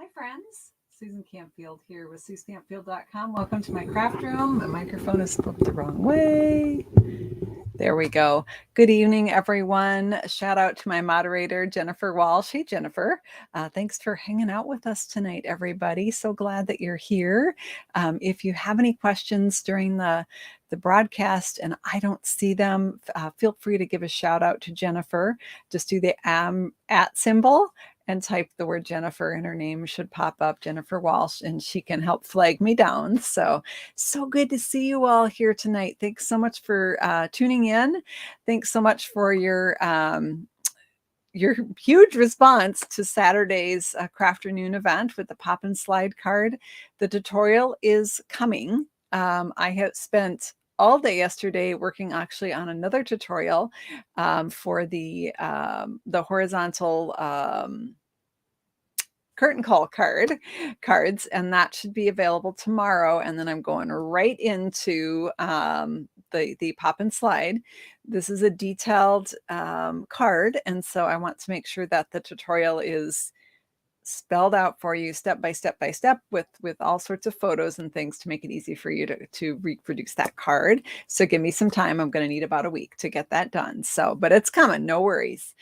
Hi friends, Susan Campfield here with SueStampfield.com. Welcome to my craft room. The microphone is flipped the wrong way. There we go. Good evening, everyone. Shout out to my moderator, Jennifer Walsh. Hey, Jennifer. Thanks for hanging out with us tonight, everybody. So glad that you're here. If you have any questions during the broadcast and I don't see them, feel free to give a shout out to Jennifer. Just do the at symbol and type the word Jennifer, and her name should pop up, Jennifer Walsh, and she can help flag me down. So good to see you all here tonight. Thanks so much for tuning in. Thanks so much for your huge response to Saturday's Crafternoon event with the pop and slide card. The tutorial is coming. I have spent all day yesterday working actually on another tutorial for the horizontal curtain call cards, and that should be available tomorrow. And then I'm going right into the pop and slide. This is a detailed card, and so I want to make sure that the tutorial is spelled out for you step by step with all sorts of photos and things to make it easy for you to reproduce that card. So give me some time. I'm going to need about a week to get that done. So, but it's coming, no worries.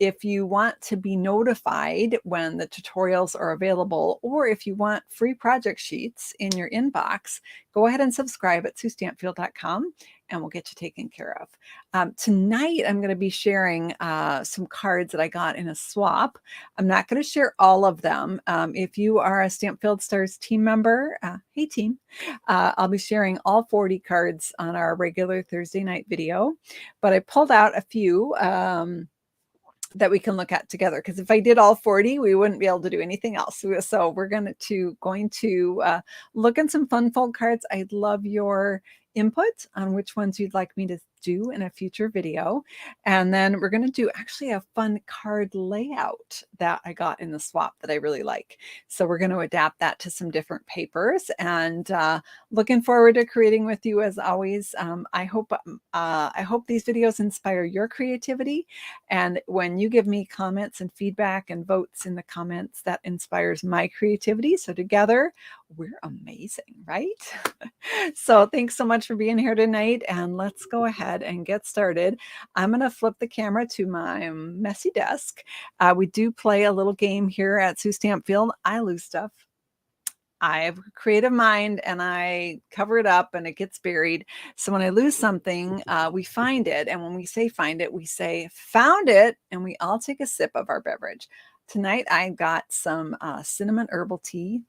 If you want to be notified when the tutorials are available, or if you want free project sheets in your inbox, go ahead and subscribe at SueStampfield.com and we'll get you taken care of. Tonight, I'm going to be sharing some cards that I got in a swap. I'm not going to share all of them. If you are a Stampfield Stars team member, hey team, I'll be sharing all 40 cards on our regular Thursday night video, but I pulled out a few that we can look at together, because if I did all 40, we wouldn't be able to do anything else. So we're going to look at some fun fold cards. I'd love your input on which ones you'd like me to do in a future video. And then we're going to do actually a fun card layout that I got in the swap that I really like. So we're going to adapt that to some different papers, and looking forward to creating with you as always. I hope these videos inspire your creativity, and when you give me comments and feedback and votes in the comments, that inspires my creativity. So together we're amazing, right? So thanks so much for being here tonight, and let's go ahead and get started. I'm going to flip the camera to my messy desk. We do play a little game here at Sue Stampfield. I lose stuff. I have a creative mind and I cover it up and it gets buried. So when I lose something, we find it. And when we say find it, we say found it, and we all take a sip of our beverage. Tonight, I got some cinnamon herbal tea.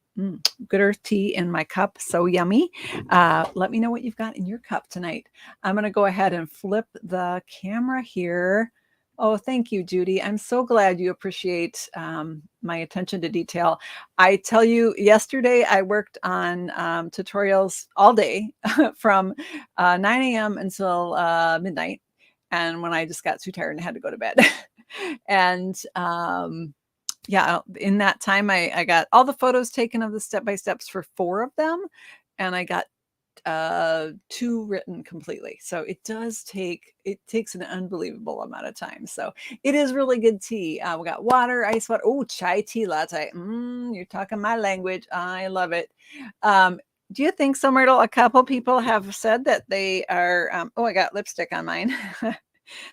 Good earth tea in my cup. So yummy. Let me know what you've got in your cup tonight. I'm going to go ahead and flip the camera here. Oh, thank you, Judy. I'm so glad you appreciate my attention to detail. I tell you, yesterday I worked on tutorials all day from 9 a.m. until midnight. And when I just got too tired and had to go to bed. And yeah, in that time, I got all the photos taken of the step-by-steps for 4 of them, and I got 2 written completely. So it takes an unbelievable amount of time. So it is really good tea. We got water, ice water. Oh, chai tea latte. You're talking my language. I love it. Do you think so, Myrtle? A couple people have said that they are, oh, I got lipstick on mine.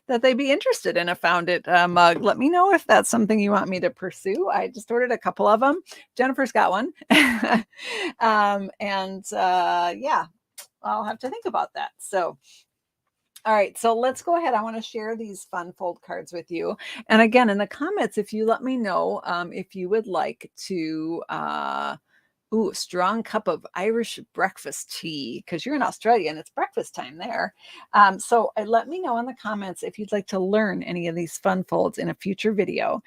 That they'd be interested in a Found It mug. Let me know if that's something you want me to pursue. I just ordered a couple of them. Jennifer's got one. Yeah, I'll have to think about that. So, all right, so let's go ahead. I want to share these fun fold cards with you. And again, in the comments, if you let me know if you would like to ooh, strong cup of Irish breakfast tea, because you're in Australia and it's breakfast time there. So let me know in the comments if you'd like to learn any of these fun folds in a future video.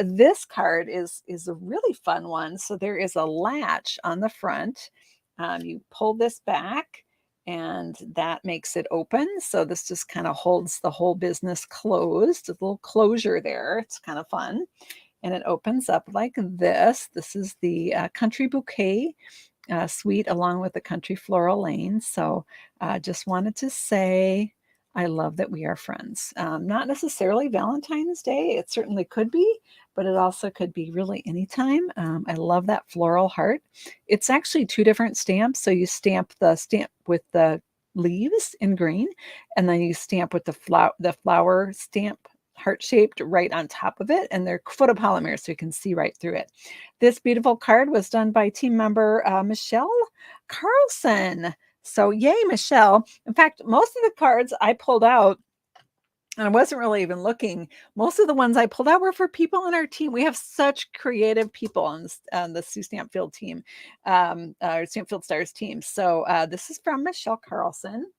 This card is a really fun one. So there is a latch on the front. You pull this back and that makes it open. So this just kind of holds the whole business closed. A little closure there. It's kind of fun. And it opens up like this. This is the Country Bouquet suite along with the Country Floral Lane. So just wanted to say I love that we are friends. Not necessarily Valentine's Day. It certainly could be, but it also could be really anytime. I love that floral heart. It's actually two different stamps. So you stamp the stamp with the leaves in green, and then you stamp with the flower stamp heart shaped right on top of it, and they're photopolymers so you can see right through it. This beautiful card was done by team member Michelle Carlson. So yay, Michelle. In fact, most of the cards I pulled out, and I wasn't really even looking. Most of the ones I pulled out were for people on our team. We have such creative people on the Sue Stampfield team, our Stampfield Stars team. So this is from Michelle Carlson.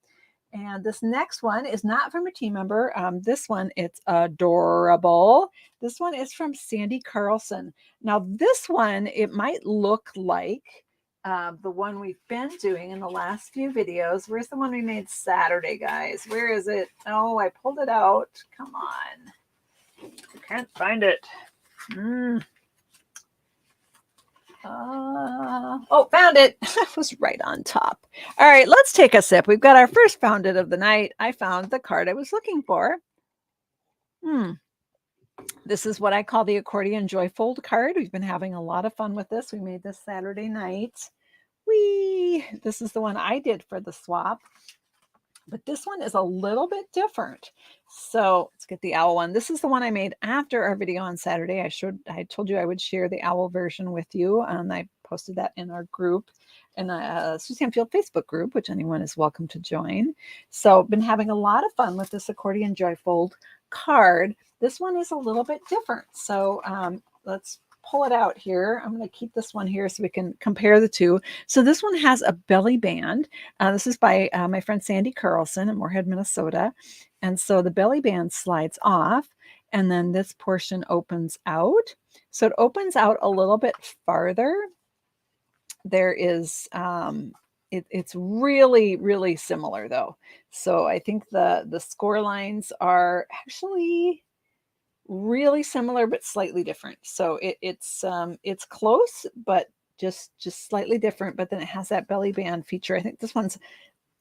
And this next one is not from a team member. This one, it's adorable. This one is from Sandy Carlson. Now, this one, it might look like the one we've been doing in the last few videos. Where's the one we made Saturday, guys? Where is it? Oh, I pulled it out. Come on. I can't find it. Oh, found it. It was right on top. All right, let's take a sip. We've got our first found it of the night. I found the card I was looking for. This is what I call the accordion joy fold card. We've been having a lot of fun with this. We made this Saturday night. This is the one I did for the swap. But this one is a little bit different. So let's get the owl one. This is the one I made after our video on Saturday. I told you I would share the owl version with you. I posted that in our group, in a Sue Stampfield Facebook group, which anyone is welcome to join. So been having a lot of fun with this accordion joy fold card. This one is a little bit different. So let's pull it out here. I'm going to keep this one here so we can compare the two. So this one has a belly band. This is by my friend Sandy Carlson in Moorhead, Minnesota. And so the belly band slides off, and then this portion opens out. So it opens out a little bit farther. There is, it's really, really similar though. So I think the score lines are actually really similar but slightly different. So it's close, but just slightly different. But then it has that belly band feature. I think this one's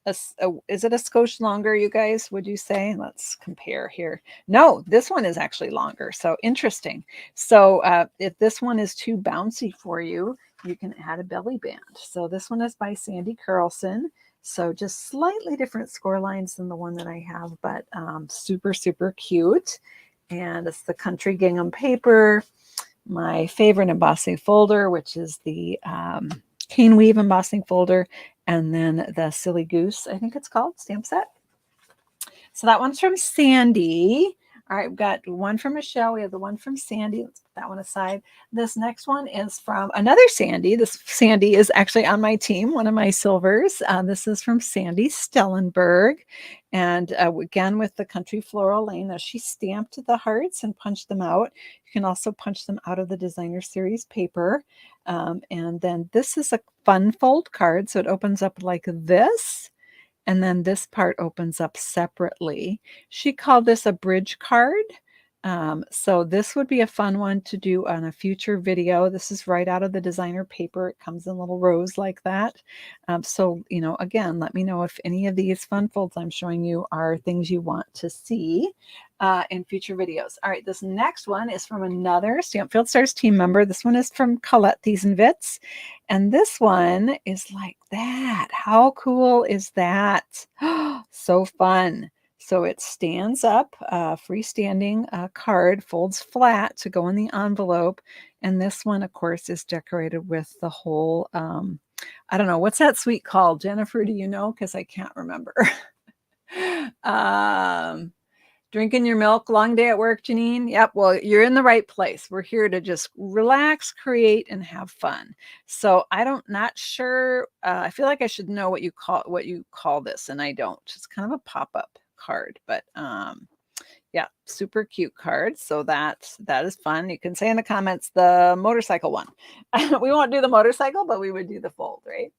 is it a skosh longer, you guys? Would you say? Let's compare here. No, this one is actually longer. So interesting. So if this one is too bouncy for you, you can add a belly band. So this one is by Sandy Carlson. So just slightly different score lines than the one that I have, but super, super cute. And it's the Country Gingham paper, my favorite embossing folder, which is the Cane Weave embossing folder, and then the Silly Goose, I think it's called, stamp set. So that one's from Sandy. All right, we've got one from Michelle. We have the one from Sandy. Let's put that one aside. This next one is from another Sandy. This Sandy is actually on my team, one of my silvers. This is from Sandy Stellenberg. And again, with the Country Floral Lane, now she stamped the hearts and punched them out. You can also punch them out of the Designer Series paper. And then this is a fun fold card. So it opens up like this. And then this part opens up separately. She called this a bridge card. So this would be a fun one to do on a future video. This is right out of the designer paper. It comes in little rows like that. So, again, let me know if any of these fun folds I'm showing you are things you want to see in future videos. All right, this next one is from another Stampfield Stars team member. This one is from Colette Thiesenwitz. And this one is like that. How cool is that? So fun. So it stands up, freestanding card, folds flat to go in the envelope. And this one, of course, is decorated with the whole, I don't know, what's that sweet called? Jennifer, do you know? Because I can't remember. Drinking your milk, long day at work, Janine? Yep, well, you're in the right place. We're here to just relax, create, and have fun. So not sure. I feel like I should know what you call this, and I don't. It's kind of a pop-up card, but yeah, super cute card. So that is fun. You can say in the comments the motorcycle one. We won't do the motorcycle, but we would do the fold, right?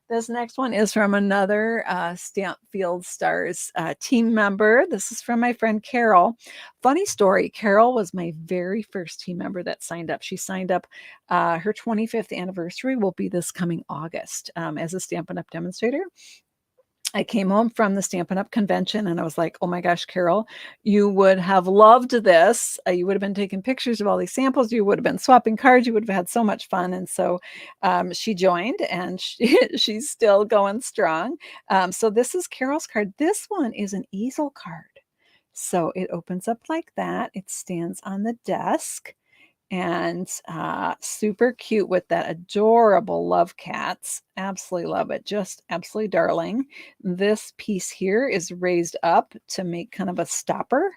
This next one is from another Stampfield Stars team member. This is from my friend Carol. Funny story, Carol was my very first team member that signed up. She signed up, her 25th anniversary will be this coming August as a Stampin' Up! Demonstrator. I came home from the Stampin' Up! Convention and I was like, oh my gosh, Carol, you would have loved this. You would have been taking pictures of all these samples. You would have been swapping cards. You would have had so much fun. And so she joined and she's still going strong. So this is Carol's card. This one is an easel card. So it opens up like that. It stands on the desk. And super cute with that adorable love cats. Absolutely love it. Just absolutely darling. This piece here is raised up to make kind of a stopper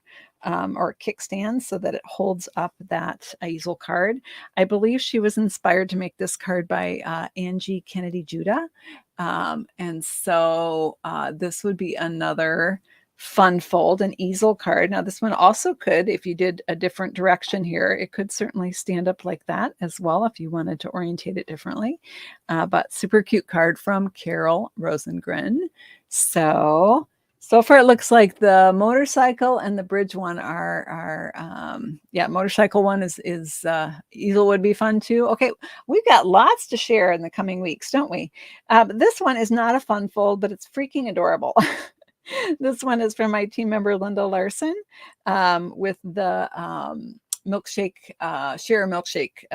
or a kickstand so that it holds up that easel card. I believe she was inspired to make this card by Angie Kennedy Judah. And so this would be another fun fold, an easel card. Now this one also could, if you did a different direction here, it could certainly stand up like that as well if you wanted to orientate it differently. But super cute card from Carol Rosengren. So far it looks like the motorcycle and the bridge one are yeah, motorcycle one is easel would be fun too. Okay, we've got lots to share in the coming weeks, don't we? This one is not a fun fold, but it's freaking adorable. This one is from my team member, Linda Larson, with the milkshake, share milkshake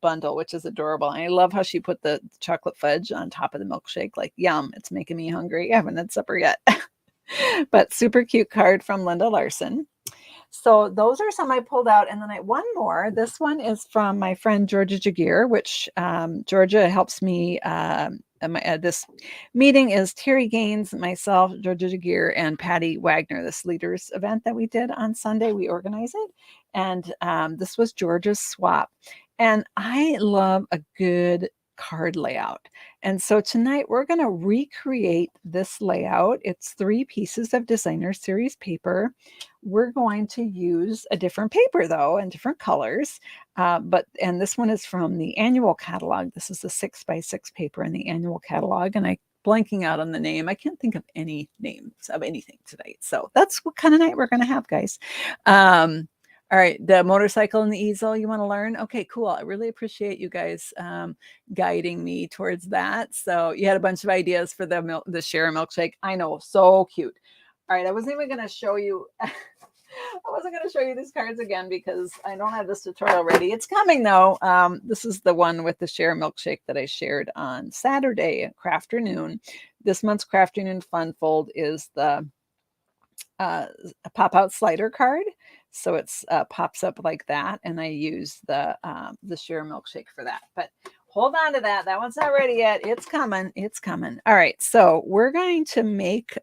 bundle, which is adorable. And I love how she put the chocolate fudge on top of the milkshake. Like, yum, it's making me hungry. I haven't had supper yet. But super cute card from Linda Larson. So those are some I pulled out. And then one more. This one is from my friend Georgia Jagir, which Georgia helps me. This meeting is Terry Gaines, myself, Georgia Jagir, and Patty Wagner, this leaders event that we did on Sunday. We organize it. And this was Georgia's swap. And I love a good card layout. And so tonight we're going to recreate this layout. It's 3 pieces of designer series paper. We're going to use a different paper though, and different colors. And this one is from the annual catalog. This is a 6x6 paper in the annual catalog. And I'm blanking out on the name. I can't think of any names of anything tonight. So that's what kind of night we're going to have, guys. All right, the motorcycle and the easel you want to learn? Okay, cool. I really appreciate you guys guiding me towards that. So you had a bunch of ideas for the share milkshake. I know, so cute. All right, I wasn't even going to show you. I wasn't going to show you these cards again because I don't have this tutorial ready. It's coming though. This is the one with the share milkshake that I shared on Saturday, Crafternoon. This month's Crafternoon Fun Fold is the a pop-out slider card. So it's pops up like that, and I use the share milkshake for that. But hold on to that. That one's not ready yet. It's coming. It's coming. All right. So we're going to make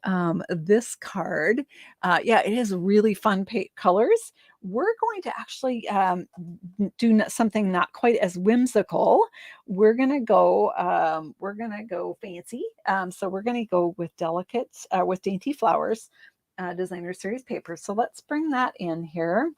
this card. Yeah, it has really fun colors. We're going to actually do something not quite as whimsical. We're gonna go fancy. So we're gonna go with with Dainty Flowers. Designer series paper. So let's bring that in here.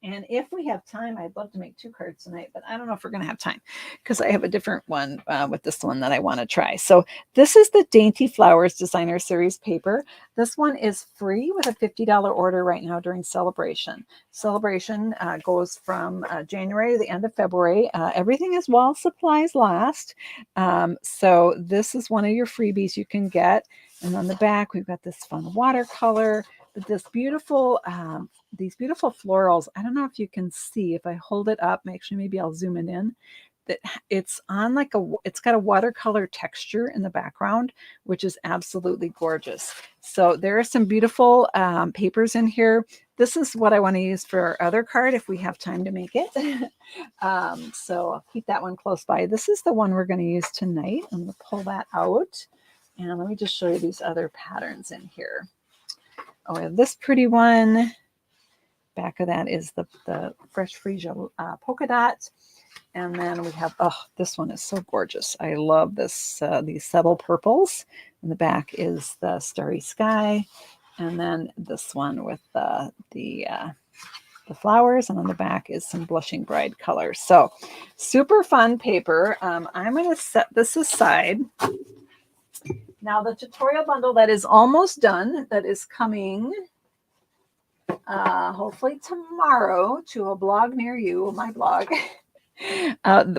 And if we have time, I'd love to make 2 cards tonight, but I don't know if we're going to have time because I have a different one with this one that I want to try. So this is the Dainty Flowers Designer Series paper. This one is free with a $50 order right now during Celebration. Celebration goes from January to the end of February. Everything is while supplies last. So this is one of your freebies you can get. And on the back, we've got this fun watercolor, this beautiful these beautiful florals. I don't know if you can see if I hold it up. Actually, maybe I'll zoom it in. That it's on it's got a watercolor texture in the background, which is absolutely gorgeous. So there are some beautiful papers in here. This is what I want to use for our other card if we have time to make it. So I'll keep that one close by. This is the one we're going to use tonight. I'm going to pull that out. And let me just show you these other patterns in here. Oh, we have this pretty one. Back of that is the Fresh Freesia polka dot. And then we have, oh, this one is so gorgeous. I love this, these subtle purples. And the back is the Starry Sky. And then this one with the flowers. And on the back is some Blushing Bride colors. So super fun paper. I'm going to set this aside. Now the tutorial bundle that is almost done, that is coming hopefully tomorrow to a blog near you, my blog.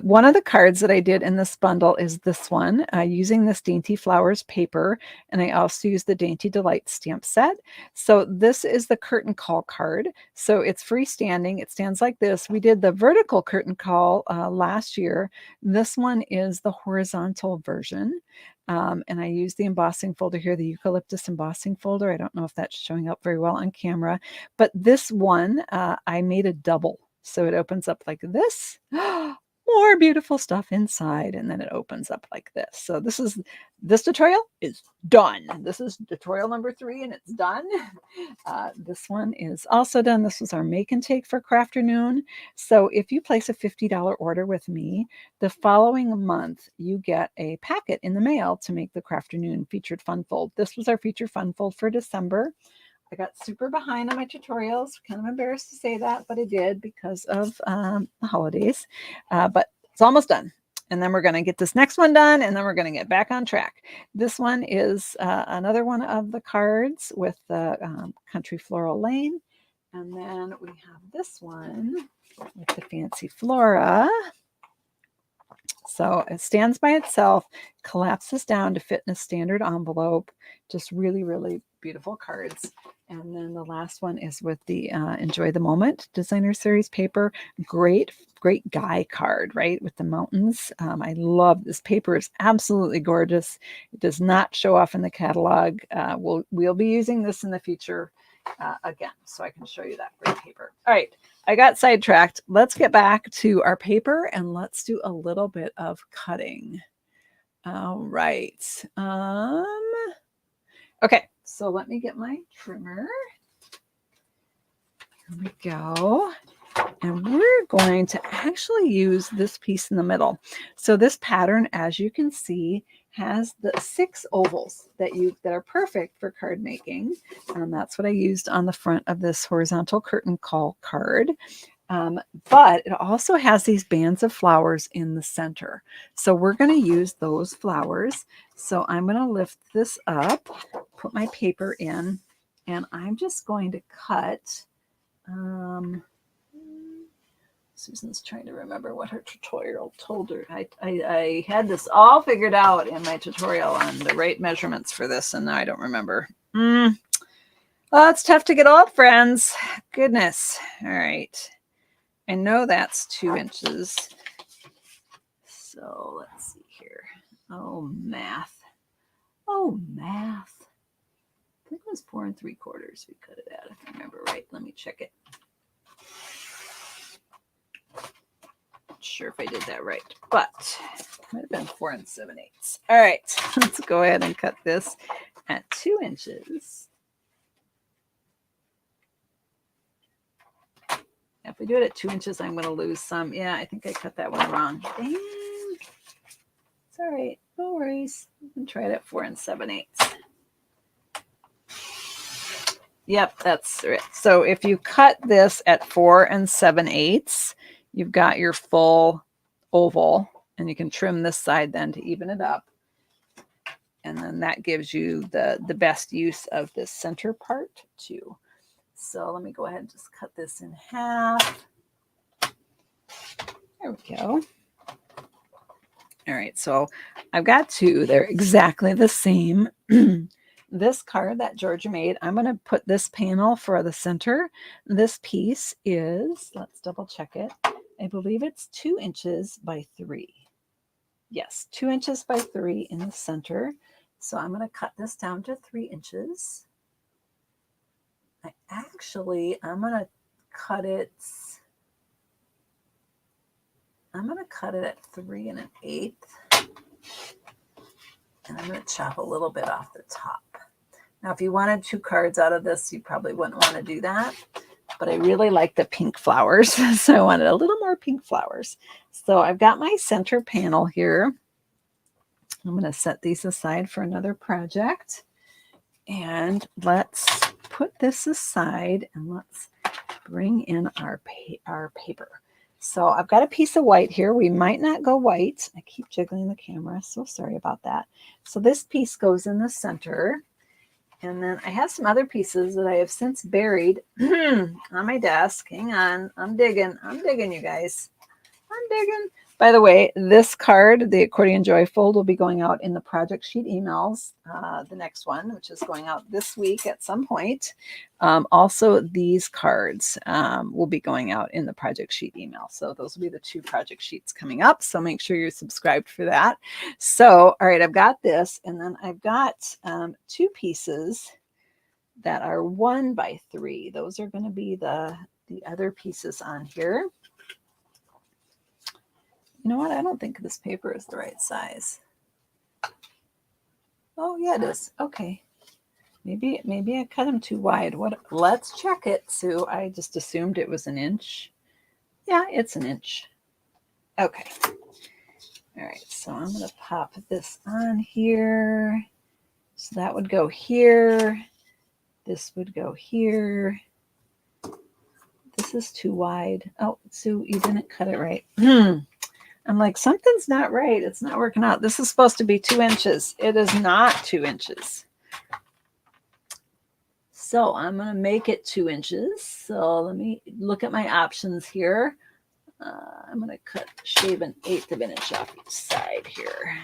One of the cards that I did in this bundle is this one, using this Dainty Flowers paper, and I also used the Dainty Delight stamp set. So this is the curtain call card. So it's freestanding. It stands like this. We did the vertical curtain call last year. This one is the horizontal version. And I used the embossing folder here, the eucalyptus embossing folder. I don't know if that's showing up very well on camera, but this one, I made a double. So it opens up like this. More beautiful stuff inside, and then it opens up like this. So this tutorial is done. This is tutorial number 3, and it's done. This one is also done. This was our make and take for Crafternoon. So if you place a $50 order with me, the following month you get a packet in the mail to make the Crafternoon featured fun fold. This was our featured fun fold for December. I got super behind on my tutorials. Kind of embarrassed to say that, but I did because of the holidays. But it's almost done. And then we're going to get this next one done, and then we're going to get back on track. This one is another one of the cards with the Country Floral Lane. And then we have this one with the Fancy Flora. So it stands by itself, collapses down to fit in a standard envelope. Just really, really beautiful cards. And then the last one is with the Enjoy the Moment Designer Series paper. Great guy card, right? With the mountains. I love this paper. Is absolutely gorgeous. It does not show off in the catalog. We'll be using this in the future again, so I can show you that great paper. All right. I got sidetracked. Let's get back to our paper and let's do a little bit of cutting. All right. Okay, so let me get my trimmer. Here we go. And we're going to actually use this piece in the middle. So this pattern, as you can see, has the 6 ovals that are perfect for card making. And that's what I used on the front of this horizontal curtain call card. But it also has these bands of flowers in the center. So we're going to use those flowers. So I'm going to lift this up, put my paper in, and I'm just going to cut. Susan's trying to remember what her tutorial told her. I had this all figured out in my tutorial on the right measurements for this, and now I don't remember. Well, it's tough to get old, friends. Goodness. All right. I know that's 2 inches. So let's see here. Oh, math. Oh, math. I think it was 4 3/4 we cut it at, if I remember right. Let me check it. Not sure if I did that right, but it might have been 4 7/8. All right, let's go ahead and cut this at 2 inches. If we do it at 2 inches, I'm going to lose some. Yeah, I think I cut that one wrong. Dang. It's all right. No worries. We can try it at 4 7/8. Yep, that's right. So if you cut this at 4 7/8, you've got your full oval, and you can trim this side then to even it up. And then that gives you the best use of this center part too. So let me go ahead and just cut this in half. There we go. All right, so I've got 2. They're exactly the same. This card that Georgia made, I'm going to put this panel for the center. This piece is, let's double check it. I believe it's 2 inches by 3. Yes, 2 inches by 3 in the center. So I'm going to cut this down to 3 inches. I'm going to cut it. I'm going to cut it at 3 1/8. And I'm going to chop a little bit off the top. Now, if you wanted 2 cards out of this, you probably wouldn't want to do that. But I really like the pink flowers, so I wanted a little more pink flowers. So I've got my center panel here. I'm going to set these aside for another project. And let's put this aside, and let's bring in our paper. So I've got a piece of white here. We might not go white. I keep jiggling the camera, so sorry about that. So this piece goes in the center. And then I have some other pieces that I have since buried on my desk. Hang on. I'm digging, you guys. I'm digging. By the way, this card, the Accordion Joy Fold, will be going out in the project sheet emails, the next one, which is going out this week at some point. Also, these cards will be going out in the project sheet email. So those will be the 2 project sheets coming up. So make sure you're subscribed for that. So, all right, I've got this, and then I've got 2 pieces that are 1 by 3. Those are going to be the other pieces on here. You know what? I don't think this paper is the right size. Oh, yeah, it is. Okay. Maybe I cut them too wide. What? Let's check it, Sue. I just assumed it was 1 inch. Yeah, it's 1 inch. Okay. All right, so I'm going to pop this on here. So that would go here. This would go here. This is too wide. Oh, Sue, you didn't cut it right. I'm like, something's not right. It's not working out. This is supposed to be 2 inches. It is not 2 inches. So I'm going to make it 2 inches. So let me look at my options here. I'm going to shave 1/8 of an inch off each side here,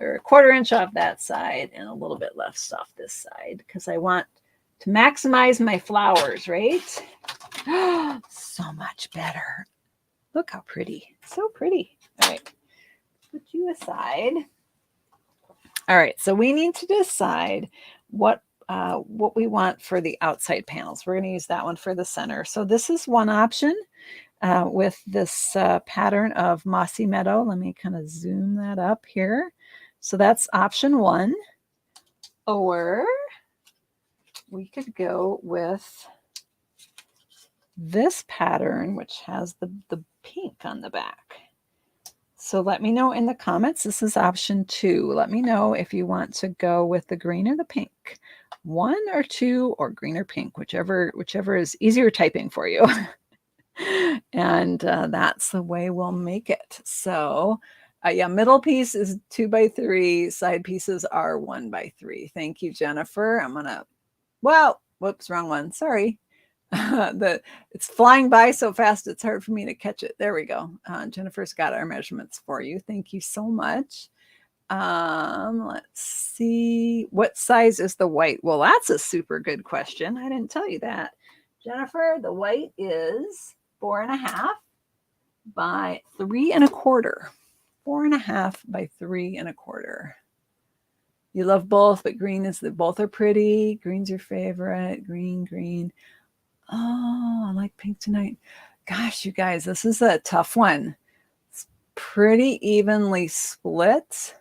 or 1/4 inch off that side, and a little bit left off this side, because I want to maximize my flowers, right? So much better. Look how pretty. So pretty. All right. Put you aside. All right. So we need to decide what we want for the outside panels. We're going to use that one for the center. So this is one option with this pattern of Mossy Meadow. Let me kind of zoom that up here. So that's option 1. Or we could go with this pattern, which has the pink on the back. So let me know in the comments. This is option 2. Let me know if you want to go with the green or the pink. 1 or 2, or green or pink, whichever is easier typing for you. And that's the way we'll make it. So yeah, middle piece is 2 by 3. Side pieces are 1 by 3. Thank you, Jennifer. I'm gonna, well, whoops, wrong one. Sorry. It's flying by so fast it's hard for me to catch it. There we go. Jennifer's got our measurements for you. Thank you so much. Let's see, what size is the white? Well, that's a super good question. I didn't tell you that, Jennifer. The white is 4.5 by 3 1/4. 4.5 by 3 1/4. You love both, but green is both are pretty. Green's your favorite. Green. Oh, I like pink tonight. Gosh, you guys, this is a tough one. It's pretty evenly split.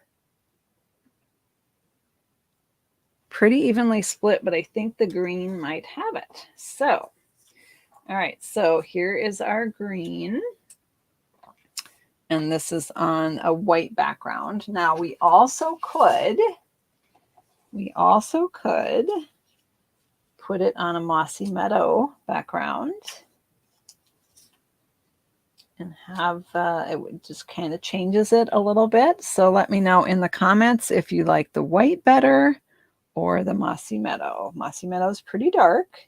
But I think the green might have it. So, all right, so here is our green. And this is on a white background. Now we also could put it on a Mossy Meadow background and have it just kind of changes it a little bit. So let me know in the comments if you like the white better or the Mossy Meadow. Mossy Meadow is pretty dark,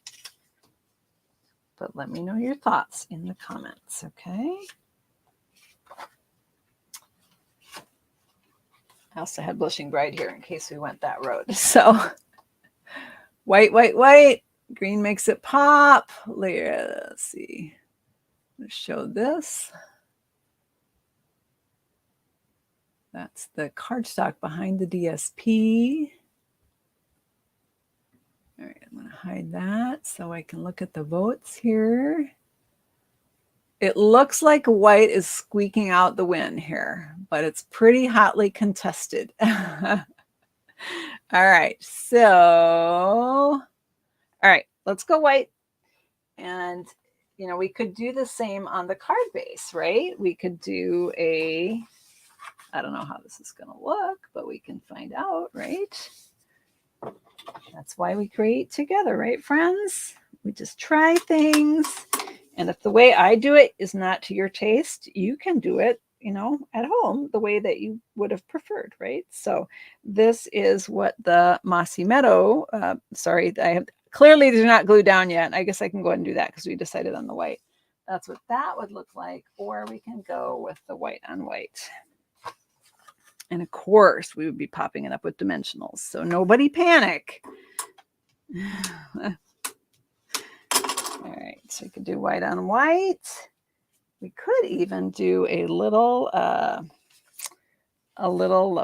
but let me know your thoughts in the comments, okay? I also had Blushing Bride here in case we went that road. So white. Green makes it pop. Let's see. Let's show this. That's the cardstock behind the DSP. All right, I'm going to hide that so I can look at the votes here. It looks like white is squeaking out the win here, but it's pretty hotly contested. All right, so, all right, let's go white. And, you know, we could do the same on the card base, right? We could do I don't know how this is going to look, but we can find out, right? That's why we create together, right, friends? We just try things. And if the way I do it is not to your taste, you can do it, you know, at home the way that you would have preferred, right? So this is what the Mossy Meadow, sorry, I have clearly they're not glued down yet. I guess I can go ahead and do that because we decided on the white. That's what that would look like. Or we can go with the white on white. And of course, we would be popping it up with dimensionals. So nobody panic. All right, so we could do white on white. We could even do a little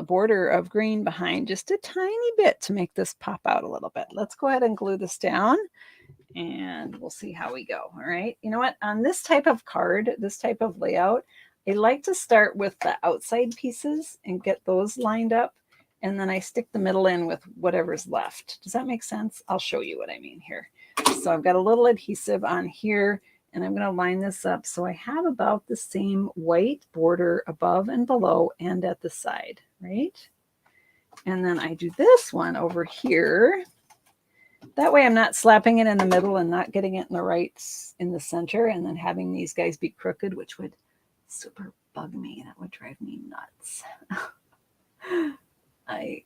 border of green behind, just a tiny bit to make this pop out a little bit. Let's go ahead and glue this down and we'll see how we go. All right. You know what? On this type of card, this type of layout, I like to start with the outside pieces and get those lined up. And then I stick the middle in with whatever's left. Does that make sense? I'll show you what I mean here. So I've got a little adhesive on here and I'm going to line this up so I have about the same white border above and below and at the side, right? And then I do this one over here. That way I'm not slapping it in the middle and not getting it in the center and then having these guys be crooked, which would super bug me. That would drive me nuts. I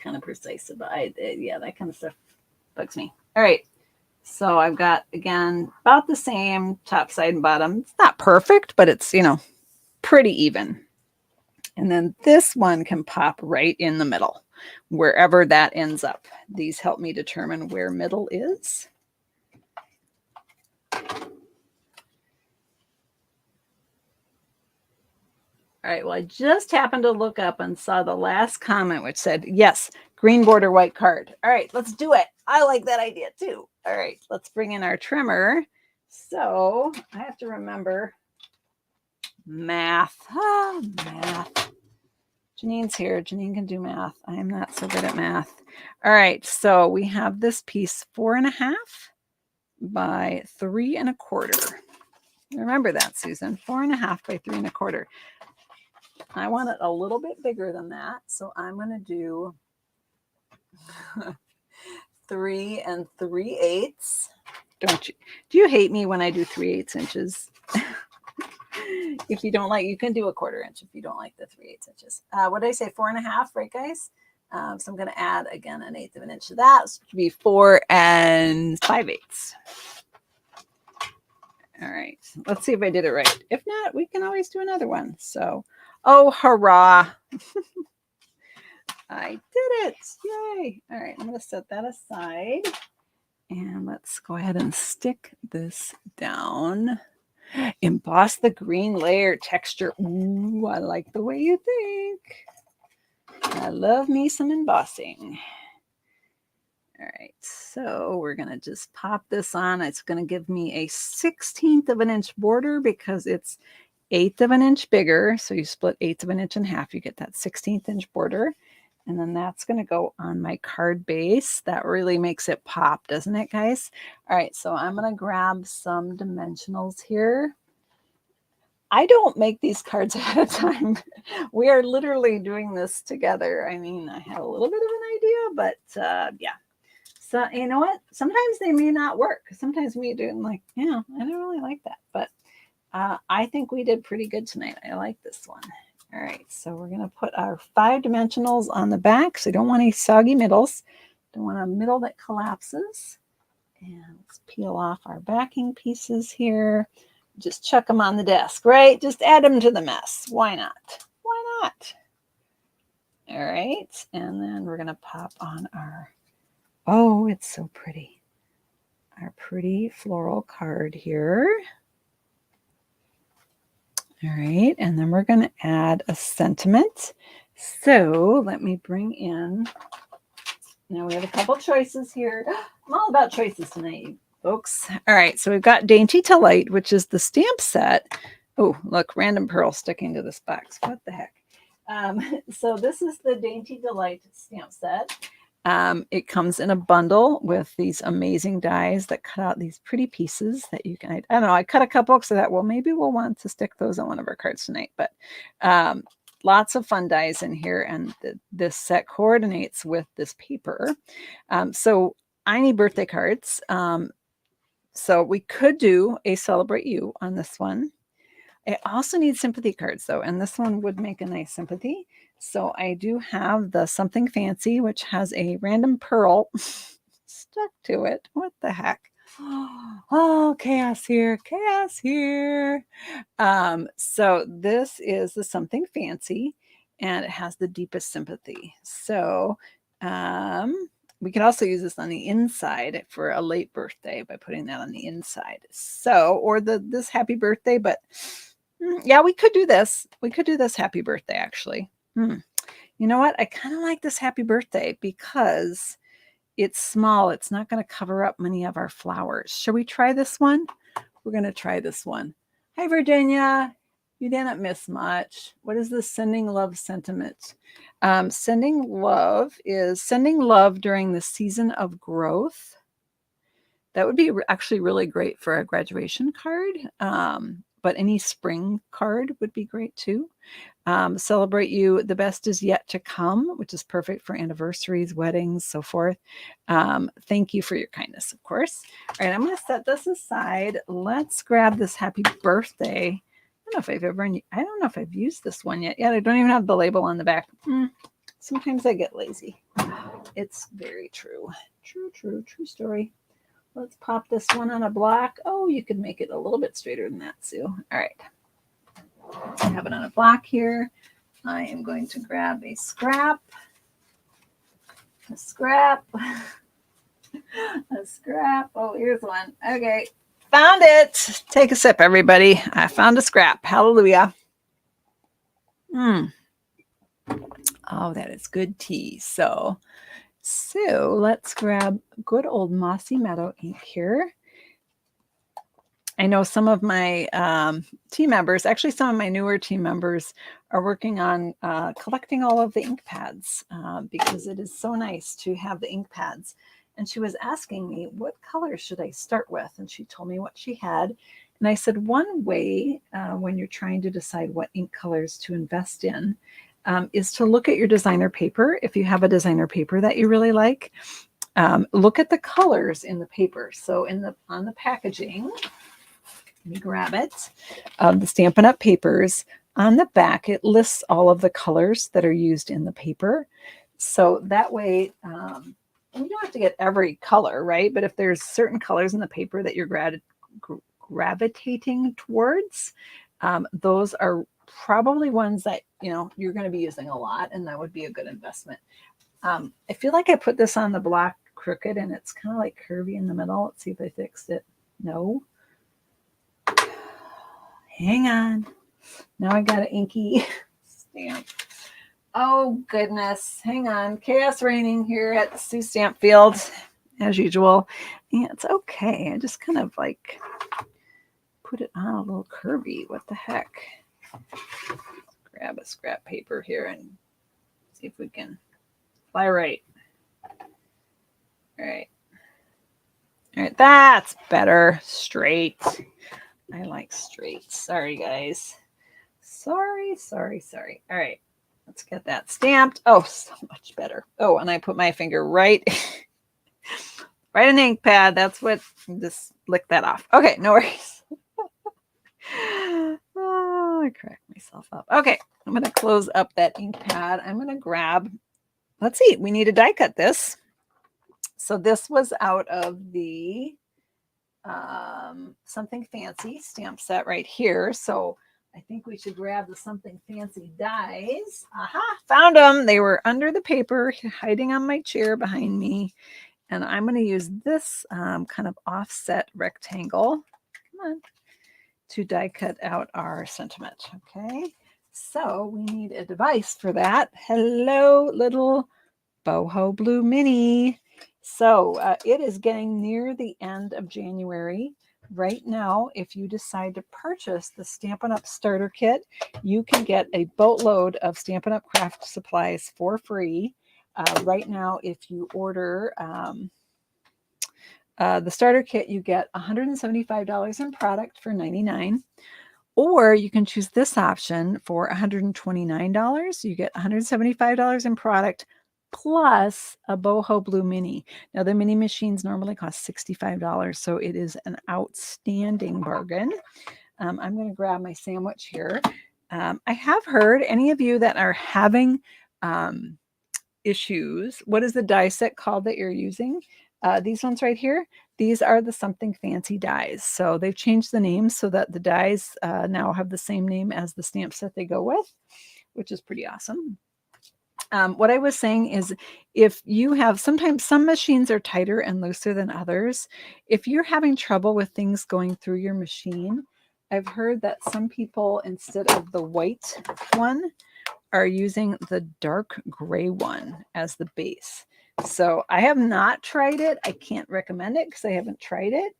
kind of precise about yeah, that kind of stuff bugs me. All right. So I've got, again, about the same top, side, and bottom. It's not perfect, but it's, pretty even. And then this one can pop right in the middle, wherever that ends up. These help me determine where middle is. All right, well, I just happened to look up and saw the last comment, which said, yes, green border, white card. All right, let's do it. I like that idea too. All right, let's bring in our trimmer. So I have to remember math. Math. Janine's here. Janine can do math. I am not so good at math. All right, so we have this piece 4.5 by 3.25. Remember that, Susan. 4.5 by 3.25. I want it a little bit bigger than that, so I'm going to do 3 3/8. Don't you? Do you hate me when I do 3/8 inches? If you don't like, you can do a 1/4 inch if you don't like the 3/8 inches. What did I say? 4.5, right, guys? So I'm going to add again 1/8 of an inch to that. So it should be 4 5/8. All right, let's see if I did it right. If not, we can always do another one. So, oh, hurrah. I did it. Yay. All right, I'm going to set that aside. And let's go ahead and stick this down. Emboss the green layer texture. Ooh, I like the way you think. I love me some embossing. All right, so we're going to just pop this on. It's going to give me a 1/16 of an inch border because it's 1/8 of an inch bigger. So you split 1/8 of an inch in half, you get that 1/16 inch border. And then that's going to go on my card base. That really makes it pop, doesn't it, guys? All right, so I'm going to grab some dimensionals here. I don't make these cards ahead of time. We are literally doing this together. I mean, I had a little bit of an idea, but yeah. So you know what? Sometimes they may not work. Sometimes we do, I'm like, yeah, I don't really like that. But I think we did pretty good tonight. I like this one. All right, so we're going to put our 5 dimensionals on the back. So you don't want any soggy middles. Don't want a middle that collapses. And let's peel off our backing pieces here. Just chuck them on the desk, right? Just add them to the mess. Why not? Why not? All right, and then we're going to pop on our, oh, it's so pretty. Our pretty floral card here. All right, and then we're going to add a sentiment. So let me bring in, now we have a couple choices here. I'm all about choices tonight, folks. All right, so we've got Dainty to Light, which is the stamp set. Oh, look, random pearl sticking to this box. What the heck? So this is the Dainty Delight stamp set. It comes in a bundle with these amazing dies that cut out these pretty pieces that you can, I don't know, I cut a couple because I thought, well, maybe we'll want to stick those on one of our cards tonight. But lots of fun dies in here, and this set coordinates with this paper. So I need birthday cards. So we could do a Celebrate You on this one. I also need sympathy cards though, and this one would make a nice sympathy. So I do have the Something Fancy, which has a random pearl stuck to it. What the heck? Oh, chaos here, chaos here. So this is the Something Fancy, and it has the deepest sympathy. So we can also use this on the inside for a late birthday by putting that on the inside. So, or this happy birthday, but yeah, we could do this. We could do this happy birthday actually. You know what? I kind of like this happy birthday because it's small. It's not going to cover up many of our flowers. Shall we try this one? We're going to try this one. Hi, Virginia. You didn't miss much. What is the sending love sentiment? Sending love is sending love during the season of growth. That would be actually really great for a graduation card. But any spring card would be great too. Celebrate you. The best is yet to come, which is perfect for anniversaries, weddings, so forth. Thank you for your kindness, of course. All right, I'm going to set this aside. Let's grab this happy birthday. I don't know if I've used this one yet. Yeah, I don't even have the label on the back. Sometimes I get lazy. It's very true. True story. Let's pop this one on a block. Oh, you could make it a little bit straighter than that, Sue. All right. I have it on a block here. I am going to grab a scrap. A scrap. Oh, here's one. Okay. Found it. Take a sip, everybody. I found a scrap. Hallelujah. Oh, that is good tea. So let's grab good old Mossy Meadow ink here. I know some of my team members, actually some of my newer team members, are working on collecting all of the ink pads because it is so nice to have the ink pads. And she was asking me, what colors should I start with? And she told me what she had. And I said, one way when you're trying to decide what ink colors to invest in is to look at your designer paper. If you have a designer paper that you really like, look at the colors in the paper. So on the packaging, let me grab it, the Stampin' Up! Papers. On the back, it lists all of the colors that are used in the paper. So that way, you don't have to get every color, right? But if there's certain colors in the paper that you're gravitating towards, those are probably ones that you're going to be using a lot, and that would be a good investment. I feel like I put this on the block crooked, and it's kind of like curvy in the middle. Let's see if I fixed it. No. Hang on. Now I got an inky stamp. Oh, goodness. Hang on. Chaos reigning here at Sue Stamp Field, as usual. Yeah, it's okay. I just kind of like put it on a little curvy. What the heck? Grab a scrap paper here and see if we can fly right. All right. All right. That's better. Straight. I like straight. Sorry, guys. Sorry. All right. Let's get that stamped. Oh, so much better. Oh, and I put my finger right an ink pad. That's what, just lick that off. Okay, no worries. Oh, I cracked myself up. Okay, I'm going to close up that ink pad. I'm going to grab, let's see, we need to die cut this. So this was out of the Something Fancy stamp set right here. So I think we should grab the Something Fancy dies. Aha, found them. They were under the paper, hiding on my chair behind me. And I'm going to use this kind of offset rectangle, come on, to die cut out our sentiment. Okay, so we need a device for that. Hello, little Boho Blue Mini. So it is getting near the end of January. Right now, if you decide to purchase the Stampin' Up! Starter Kit, you can get a boatload of Stampin' Up! Craft supplies for free. Right now, if you order the starter kit, you get $175 in product for $99. Or you can choose this option for $129. You get $175 in product plus a Boho Blue Mini. Now, the mini machines normally cost $65, so it is an outstanding bargain. I'm going to grab my sandwich here. I have heard any of you that are having issues, what is the die set called that you're using? These ones right here, these are the Something Fancy dies. So they've changed the names so that the dies now have the same name as the stamps that they go with, which is pretty awesome. What I was saying is, if you have, sometimes some machines are tighter and looser than others. If you're having trouble with things going through your machine, I've heard that some people, instead of the white one, are using the dark gray one as the base. So I have not tried it. I can't recommend it because I haven't tried it,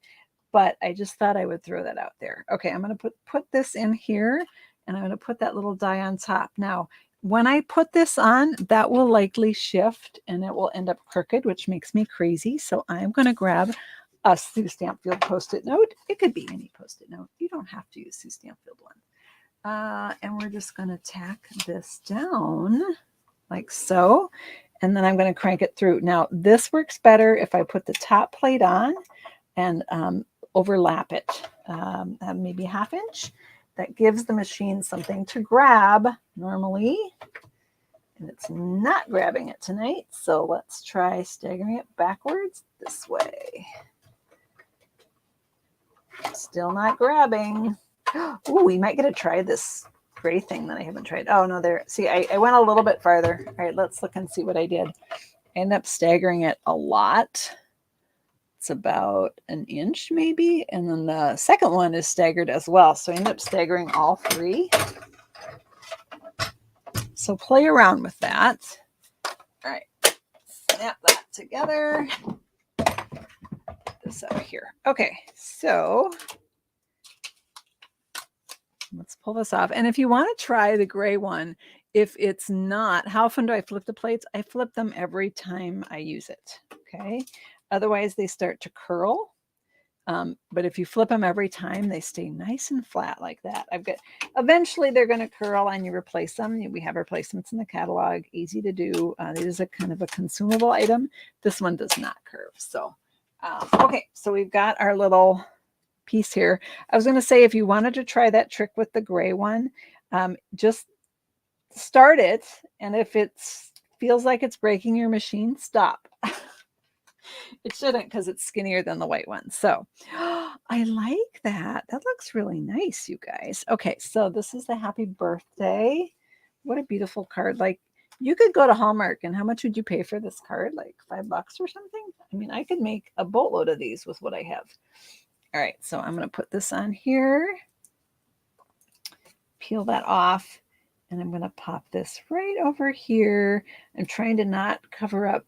but I just thought I would throw that out there. Okay, I'm going to put this in here, and I'm going to put that little die on top. Now, when I put this on, that will likely shift and it will end up crooked, which makes me crazy. So I'm going to grab a Sue Stampfield Post-it note. It could be any Post-it note. You don't have to use Sue Stampfield one. And we're just going to tack this down like so. And then I'm going to crank it through. Now, this works better if I put the top plate on and overlap it, maybe 1/2 inch. That gives the machine something to grab normally, and it's not grabbing it tonight. So let's try staggering it backwards this way. Still not grabbing. Oh, we might get to try this gray thing that I haven't tried. Oh no, there. See, I went a little bit farther. All right, let's look and see what I did. I ended up staggering it a lot. It's about 1 inch maybe. And then the second one is staggered as well. So I end up staggering all 3. So play around with that. All right, snap that together. Put this out here. Okay, so let's pull this off. And if you want to try the gray one, if it's not, how often do I flip the plates? I flip them every time I use it. Okay. Otherwise, they start to curl. But if you flip them every time, they stay nice and flat like that. Eventually they're going to curl and you replace them. We have replacements in the catalog, easy to do. It is a kind of a consumable item. This one does not curve. So, okay, so we've got our little piece here. I was going to say, if you wanted to try that trick with the gray one, just start it. And if it feels like it's breaking your machine, stop. It shouldn't, because it's skinnier than the white one. So I like that. That looks really nice, you guys. Okay, so this is the happy birthday. What a beautiful card. Like, you could go to Hallmark, and how much would you pay for this card? Like $5 or something? I mean, I could make a boatload of these with what I have. All right, so I'm going to put this on here. Peel that off, and I'm going to pop this right over here. I'm trying to not cover up.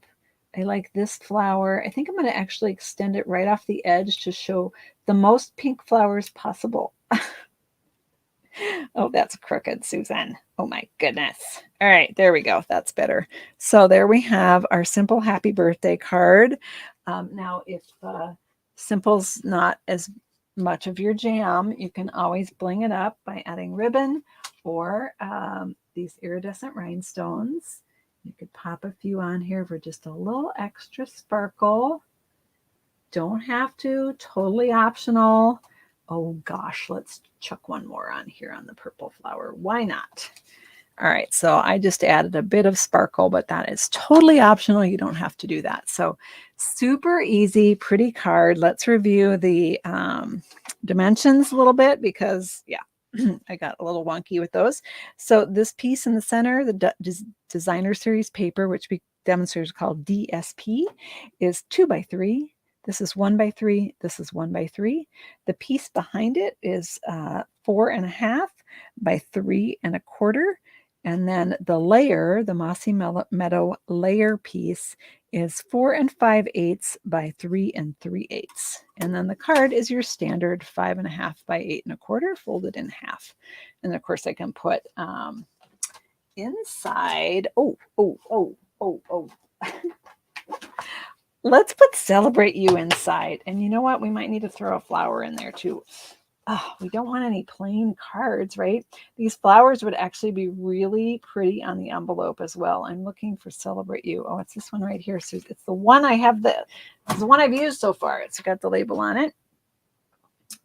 I like this flower. I think I'm going to actually extend it right off the edge to show the most pink flowers possible. Oh, that's crooked, Susan. Oh my goodness. All right, there we go. That's better. So there we have our simple happy birthday card. Now, if simple's not as much of your jam, you can always bling it up by adding ribbon or these iridescent rhinestones. You could pop a few on here for just a little extra sparkle. Don't have to, totally optional. Oh gosh, let's chuck one more on here on the purple flower. Why not? All right, so I just added a bit of sparkle, but that is totally optional. You don't have to do that. So super easy, pretty card. Let's review the dimensions a little bit because, yeah, I got a little wonky with those. So this piece in the center, the Designer Series paper, which demonstrators called DSP, is 2x3. This is 1x3. This is 1x3. The piece behind it is 4.5 by 3.25. And then the layer, the Mossy Meadow layer piece, is 4 5/8 by 3 3/8. And then the card is your standard 5.5 by 8.25, folded in half. And of course, I can put inside. Let's put Celebrate You inside. And you know what? We might need to throw a flower in there too. Oh, we don't want any plain cards, right? These flowers would actually be really pretty on the envelope as well. I'm looking for Celebrate You. Oh, it's this one right here. So it's the one I have. It's the one I've used so far. It's got the label on it.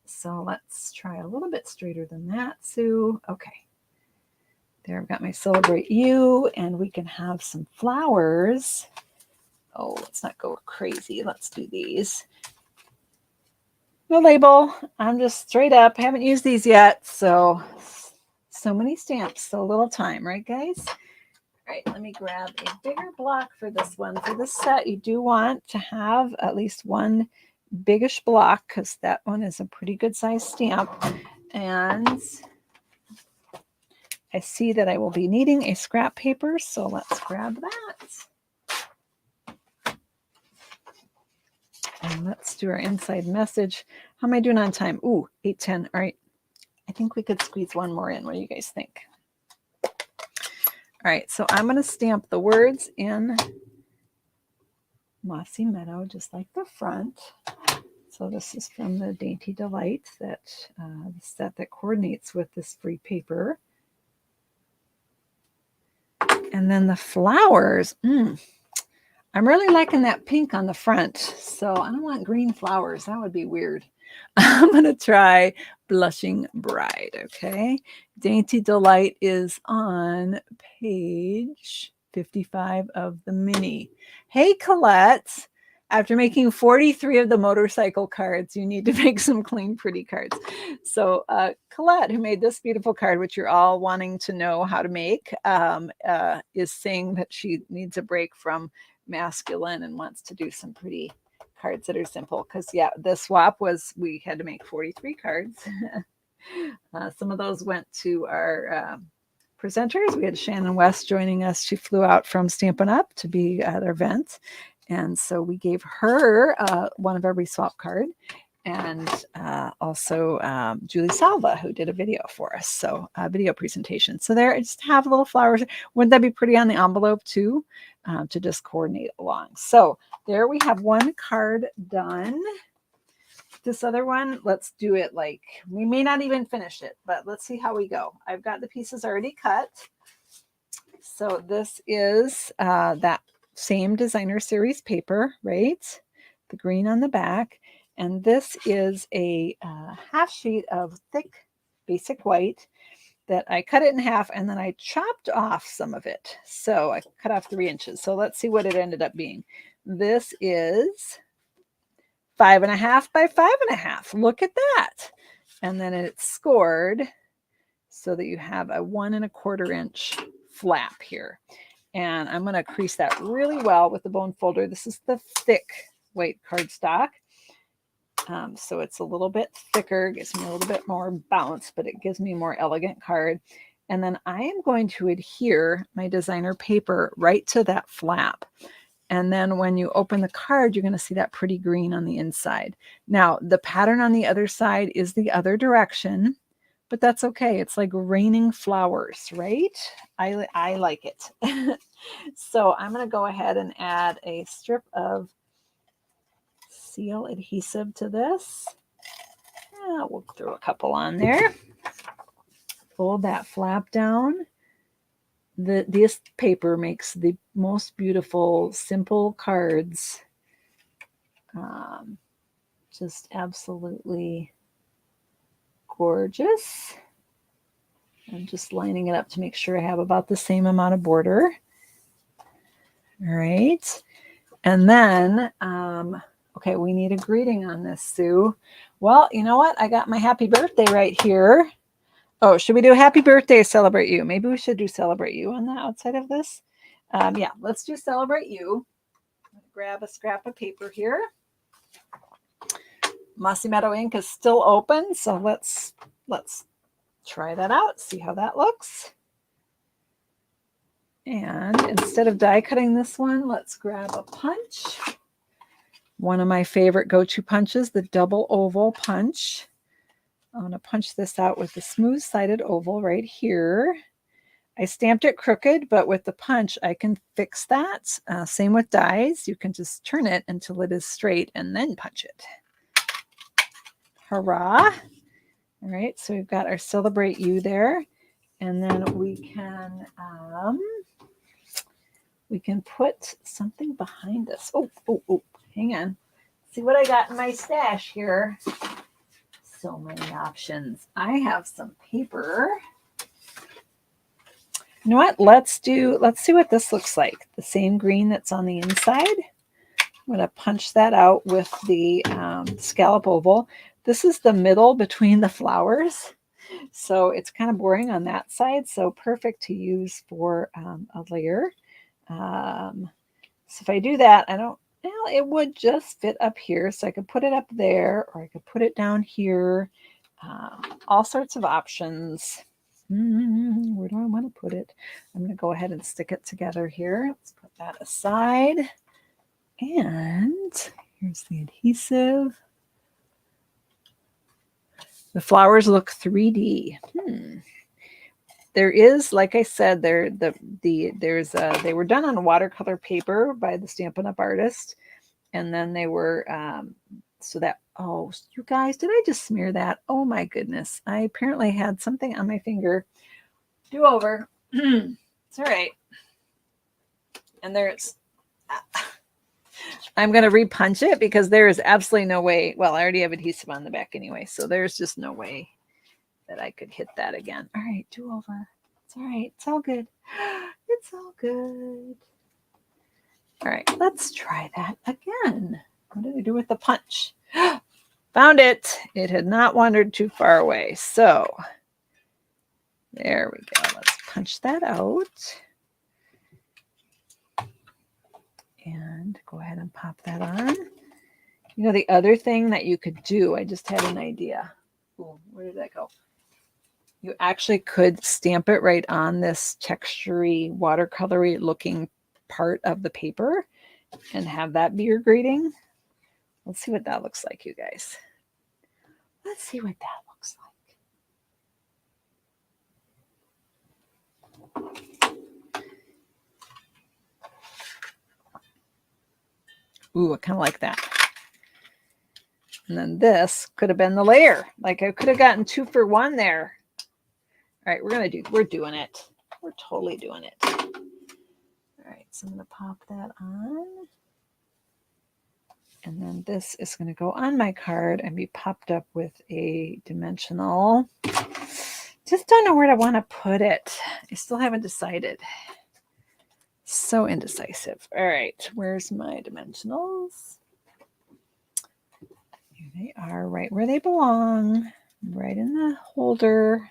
So let's try a little bit straighter than that, Sue. Okay. There, I've got my Celebrate You, and we can have some flowers. Oh, let's not go crazy. Let's do these. No label. I'm just straight up. Haven't used these yet. So many stamps, so little time, right, guys? All right, let me grab a bigger block for this one. For this set, you do want to have at least one biggish block because that one is a pretty good size stamp. And I see that I will be needing a scrap paper, so let's grab that. And let's do our inside message. How am I doing on time? Ooh, 8:10. All right. I think we could squeeze one more in. What do you guys think? All right, so I'm going to stamp the words in Mossy Meadow, just like the front. So this is from the Dainty Delight, that the set that coordinates with this free paper. And then the flowers. I'm really liking that pink on the front. So I don't want green flowers. That would be weird. I'm going to try Blushing Bride, okay? Dainty Delight is on page 55 of the mini. Hey, Colette. After making 43 of the motorcycle cards, you need to make some clean, pretty cards. So Colette, who made this beautiful card, which you're all wanting to know how to make, is saying that she needs a break from masculine and wants to do some pretty cards that are simple. Because, yeah, the swap was we had to make 43 cards. Some of those went to our presenters. We had Shannon West joining us. She flew out from Stampin' Up! To be at our event. And so we gave her one of every swap card, and also Julie Salva, who did a video for us. So a video presentation. So there, I just have little flowers. Wouldn't that be pretty on the envelope too, to just coordinate along? So there we have one card done. This other one, let's do it like, we may not even finish it, but let's see how we go. I've got the pieces already cut. So this is that same designer series paper, right? The green on the back. And this is a half sheet of thick basic white that I cut it in half, and then I chopped off some of it. So I cut off 3 inches. So let's see what it ended up being. This is 5.5 by 5.5. Look at that. And then it's scored so that you have a 1 1/4 inch flap here. And I'm going to crease that really well with the bone folder. This is the thick white cardstock. So it's a little bit thicker, gives me a little bit more bounce, but it gives me a more elegant card. And then I am going to adhere my designer paper right to that flap. And then when you open the card, you're going to see that pretty green on the inside. Now, the pattern on the other side is the other direction, but that's okay. It's like raining flowers, right? I like it. So I'm going to go ahead and add a strip of seal adhesive to this. We'll throw a couple on there. Fold that flap down. This paper makes the most beautiful, simple cards. Just absolutely gorgeous. I'm just lining it up to make sure I have about the same amount of border. All right. And then, okay, we need a greeting on this, Sue. Well, you know what? I got my happy birthday right here. Oh, should we do happy birthday or celebrate you? Maybe we should do celebrate you on the outside of this. Yeah, let's do celebrate you. Grab a scrap of paper here. Mossy Meadow ink is still open, so let's try that out, see how that looks. And instead of die cutting this one, let's grab a punch. One of my favorite go-to punches, the double oval punch. I'm going to punch this out with the smooth-sided oval right here. I stamped it crooked, but with the punch, I can fix that. Same with dies. You can just turn it until it is straight and then punch it. Hurrah. All right, so we've got our celebrate you there. And then we can put something behind us. Oh, hang on. See what I got in my stash here. So many options. I have some paper. You know what? Let's see what this looks like. The same green that's on the inside. I'm going to punch that out with the scallop oval. this is the middle between the flowers. So it's kind of boring on that side. So perfect to use for a layer. So if I do that, well, it would just fit up here. So I could put it up there, or I could put it down here. All sorts of options. Where do I want to put it? I'm going to go ahead and stick it together here. Let's put that aside. And here's the adhesive. The flowers look 3D. There is, like I said, they were done on watercolor paper by the Stampin' Up! Artist. And then they were, oh, you guys, did I just smear that? Oh my goodness. I apparently had something on my finger. Do over. It's all right. And there's, I'm going to repunch it because there is absolutely no way. Well, I already have adhesive on the back anyway, so there's just no way that I could hit that again. All right, do over. It's all right. It's all good. It's all good. All right, let's try that again. What did I do with the punch? Found it. It had not wandered too far away. So there we go. Let's punch that out. And go ahead and pop that on. You know, the other thing that you could do, I just had an idea. Ooh, where did that go? You actually could stamp it right on this textury, watercolory looking part of the paper and have that be your greeting. Let's see what that looks like, you guys. Let's see what that looks like. Ooh, I kind of like that. And then this could have been the layer. Like I could have gotten 2 for 1 there. All right, we're doing it. We're totally doing it. All right, so I'm going to pop that on. And then this is going to go on my card and be popped up with a dimensional. Just don't know where I want to put it. I still haven't decided. So indecisive. All right, where's my dimensionals? Here they are, right where they belong, right in the holder.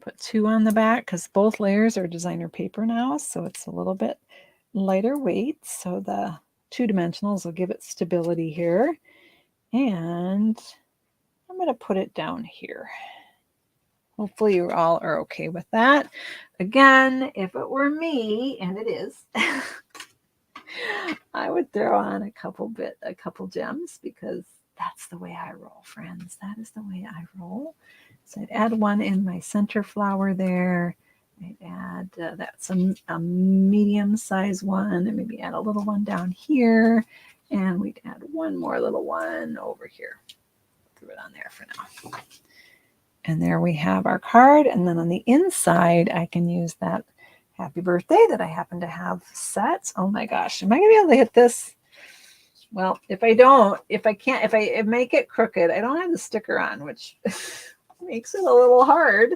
Put 2 on the back because both layers are designer paper now, so it's a little bit lighter weight. So the 2 dimensionals will give it stability here. And I'm going to put it down here. Hopefully you all are okay with that. Again, if it were me, and it is, I would throw on a couple gems because that's the way I roll, friends. That is the way I roll. So I'd add 1 in my center flower there. I'd add that's a medium size one, and maybe add a little one down here. And we'd add 1 more little one over here. Throw it on there for now. And there we have our card. And then on the inside, I can use that happy birthday that I happen to have set. Oh my gosh, am I going to be able to hit this? Well, if I make it crooked, I don't have the sticker on, which makes it a little hard.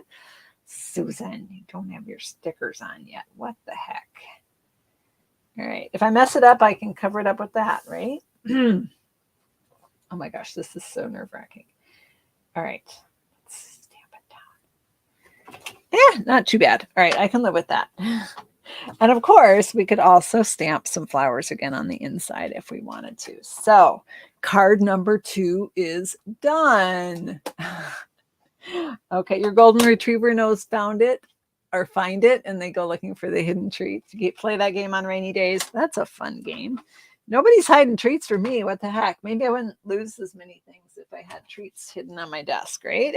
Susan, you don't have your stickers on yet. What the heck? All right. If I mess it up, I can cover it up with that, right? Oh my gosh, this is so nerve-wracking. All right. Let's stamp it down. Yeah, not too bad. All right, I can live with that. And of course, we could also stamp some flowers again on the inside if we wanted to. So card number 2 is done. Okay, your golden retriever knows found it or find it, and they go looking for the hidden treats. You play that game on rainy days. That's a fun game. Nobody's hiding treats for me. What the heck? Maybe I wouldn't lose as many things if I had treats hidden on my desk, right?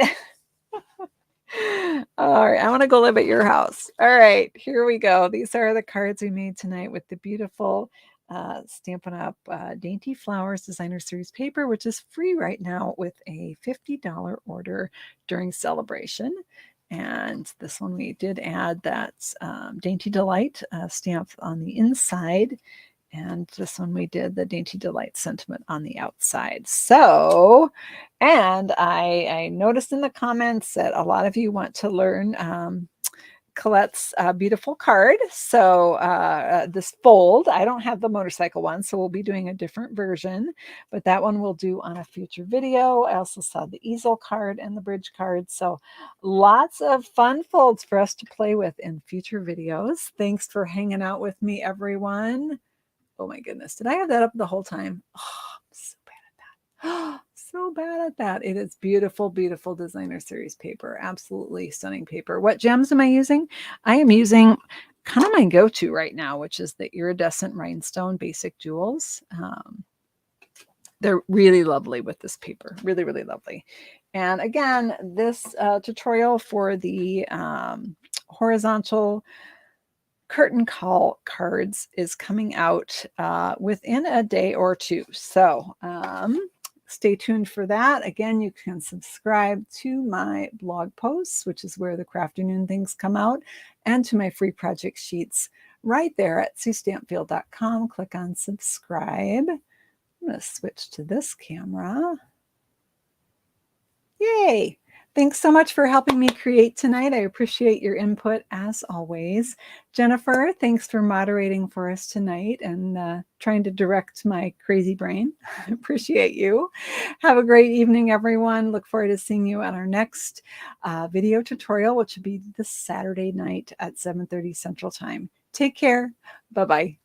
All right, I want to go live at your house. All right, here we go. These are the cards we made tonight with the beautiful Stampin' Up! Dainty Flowers Designer Series paper, which is free right now with a $50 order during celebration. And this one we did add that Dainty Delight stamp on the inside. And this one we did the Dainty Delight sentiment on the outside. So, and I noticed in the comments that a lot of you want to learn Colette's beautiful card. So this fold, I don't have the motorcycle one, so we'll be doing a different version, but that one we'll do on a future video. I also saw the easel card and the bridge card. So lots of fun folds for us to play with in future videos. Thanks for hanging out with me, everyone. Oh my goodness, did I have that up the whole time? Oh, I'm so bad at that. So bad at that. It is beautiful, beautiful designer series paper. Absolutely stunning paper. What gems am I using? I am using kind of my go-to right now, which is the iridescent rhinestone basic jewels. They're really lovely with this paper. Really, really lovely. And again, this tutorial for the horizontal curtain call cards is coming out within a day or two. So stay tuned for that. Again, you can subscribe to my blog posts, which is where the Crafternoon things come out, and to my free project sheets right there at suestampfield.com. Click on subscribe. I'm going to switch to this camera. Yay! Thanks so much for helping me create tonight. I appreciate your input as always. Jennifer, thanks for moderating for us tonight and trying to direct my crazy brain. I appreciate you. Have a great evening, everyone. Look forward to seeing you at our next video tutorial, which will be this Saturday night at 7:30 Central Time. Take care. Bye-bye.